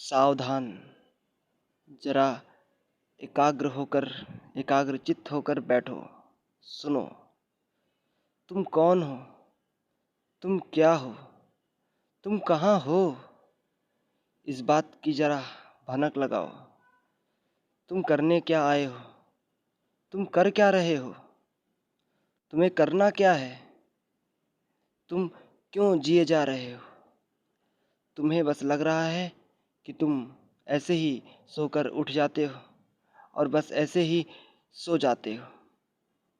सावधान, जरा एकाग्रचित्त होकर बैठो। सुनो, तुम कौन हो, तुम क्या हो, तुम कहाँ हो, इस बात की जरा भनक लगाओ। तुम करने क्या आए हो, तुम कर क्या रहे हो, तुम्हें करना क्या है, तुम क्यों जिए जा रहे हो। तुम्हें बस लग रहा है कि तुम ऐसे ही सोकर उठ जाते हो और बस ऐसे ही सो जाते हो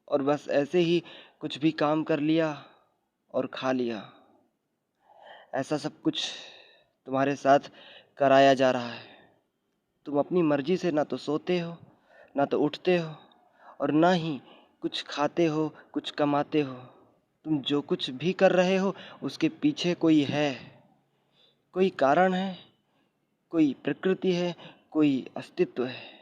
और बस ऐसे ही कुछ भी काम कर लिया और खा लिया। ऐसा सब कुछ तुम्हारे साथ कराया जा रहा है। तुम अपनी मर्जी से ना तो सोते हो, ना तो उठते हो और ना ही कुछ खाते हो, कुछ कमाते हो। तुम जो कुछ भी कर रहे हो उसके पीछे कोई है, कोई कारण है, कोई प्रकृति है, कोई अस्तित्व है।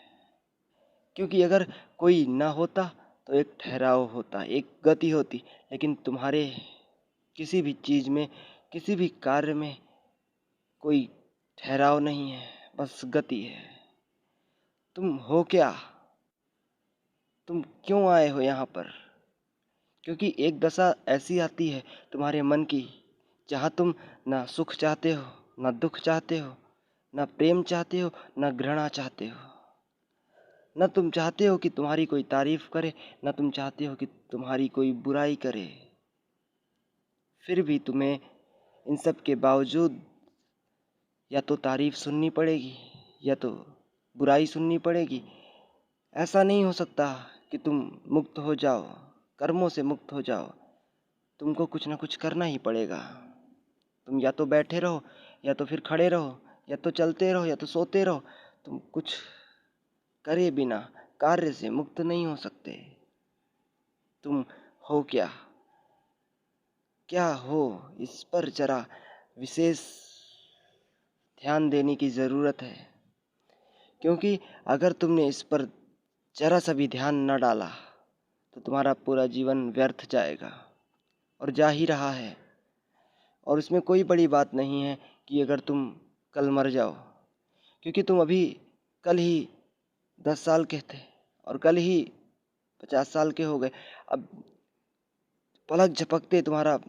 क्योंकि अगर कोई ना होता तो एक ठहराव होता, एक गति होती। लेकिन तुम्हारे किसी भी चीज़ में, किसी भी कार्य में कोई ठहराव नहीं है, बस गति है। तुम हो क्या, तुम क्यों आए हो यहाँ पर। क्योंकि एक दशा ऐसी आती है तुम्हारे मन की, जहाँ तुम ना सुख चाहते हो, ना दुख चाहते हो, ना प्रेम चाहते हो, ना घृणा चाहते हो। न तुम चाहते हो कि तुम्हारी कोई तारीफ करे, न तुम चाहते हो कि तुम्हारी कोई बुराई करे। फिर भी तुम्हें इन सब के बावजूद या तो तारीफ सुननी पड़ेगी या तो बुराई सुननी पड़ेगी। ऐसा नहीं हो सकता कि तुम मुक्त हो जाओ, कर्मों से मुक्त हो जाओ। तुमको कुछ ना कुछ करना ही पड़ेगा। तुम या तो बैठे रहो, या तो फिर खड़े रहो, या तो चलते रहो, या तो सोते रहो। तुम कुछ करे बिना कार्य से मुक्त नहीं हो सकते। तुम हो क्या, क्या हो, इस पर जरा विशेष ध्यान देने की ज़रूरत है। क्योंकि अगर तुमने इस पर जरा सा भी ध्यान न डाला तो तुम्हारा पूरा जीवन व्यर्थ जाएगा और जा ही रहा है। और इसमें कोई बड़ी बात नहीं है कि अगर तुम कल मर जाओ, क्योंकि तुम अभी कल ही 10 साल के थे और कल ही 50 साल के हो गए। अब पलक झपकते तुम्हारा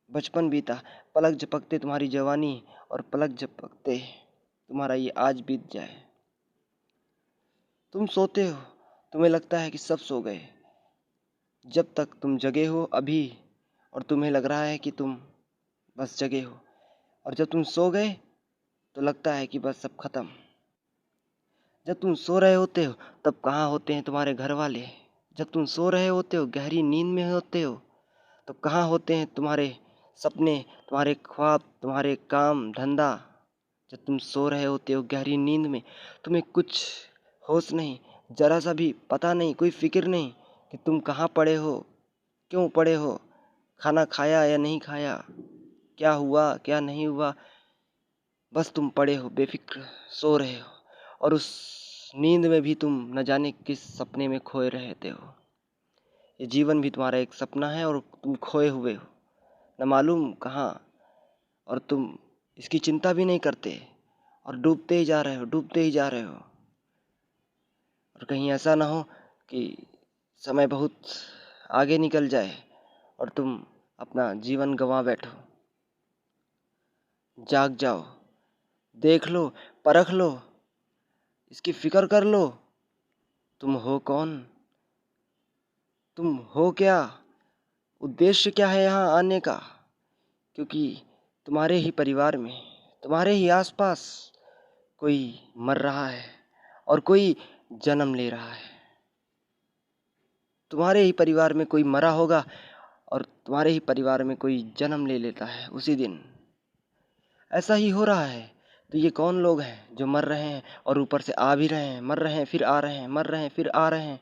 बचपन बीता, पलक झपकते तुम्हारी जवानी और पलक झपकते तुम्हारा ये आज बीत जाए। तुम सोते हो, तुम्हें लगता है कि सब सो गए। जब तक तुम जगे हो अभी, और तुम्हें लग रहा है कि तुम बस जगे हो, और जब तुम सो गए तो लगता है कि बस सब खत्म। जब तुम सो रहे होते हो तब कहाँ होते हैं तुम्हारे घर वाले। जब तुम सो रहे होते हो, गहरी नींद में होते हो, तो कहाँ होते हैं तुम्हारे सपने, तुम्हारे ख्वाब, तुम्हारे काम धंधा। जब तुम सो रहे होते हो गहरी नींद में, तुम्हें कुछ होश नहीं, जरा सा भी पता नहीं, कोई फिक्र नहीं कि तुम कहाँ पड़े हो, क्यों पड़े हो, खाना खाया या नहीं खाया, क्या हुआ क्या नहीं हुआ। बस तुम पड़े हो बेफिक्र, सो रहे हो, और उस नींद में भी तुम न जाने किस सपने में खोए रहते हो। ये जीवन भी तुम्हारा एक सपना है और तुम खोए हुए हो, न मालूम कहाँ। और तुम इसकी चिंता भी नहीं करते और डूबते ही जा रहे हो, डूबते ही जा रहे हो। और कहीं ऐसा ना हो कि समय बहुत आगे निकल जाए और तुम अपना जीवन गंवा बैठो। जाग जाओ, देख लो, परख लो, इसकी फिक्र कर लो। तुम हो कौन, तुम हो क्या, उद्देश्य क्या है यहाँ आने का। क्योंकि तुम्हारे ही परिवार में, तुम्हारे ही आसपास कोई मर रहा है और कोई जन्म ले रहा है। तुम्हारे ही परिवार में कोई मरा होगा और तुम्हारे ही परिवार में कोई जन्म ले लेता है उसी दिन। ऐसा ही हो रहा है। तो ये कौन लोग हैं जो मर रहे हैं और ऊपर से आ भी रहे हैं, मर रहे हैं फिर आ रहे हैं, मर रहे हैं फिर आ रहे हैं।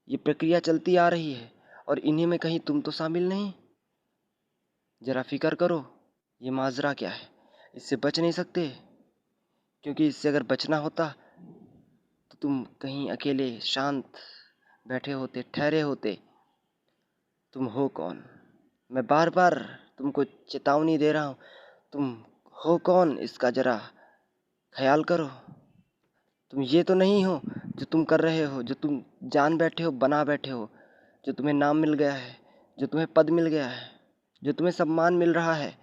ये प्रक्रिया चलती आ रही है और इन्हीं में कहीं तुम तो शामिल नहीं। जरा फिक्र करो, ये माजरा क्या है, इससे बच नहीं सकते। क्योंकि इससे अगर बचना होता तो तुम कहीं अकेले शांत बैठे होते, ठहरे होते। तुम हो कौन, मैं बार बार तुमको चेतावनी दे रहा हूँ। तुम हो कौन इसका जरा ख्याल करो। तुम ये तो नहीं हो जो तुम कर रहे हो, जो तुम जान बैठे हो, बना बैठे हो, जो तुम्हें नाम मिल गया है, जो तुम्हें पद मिल गया है, जो तुम्हें सम्मान मिल रहा है,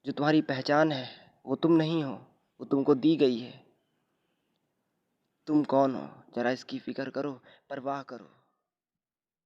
जो तुम्हारी पहचान है, वो तुम नहीं हो, वो तुमको दी गई है। तुम कौन हो जरा इसकी फिक्र करो, परवाह करो।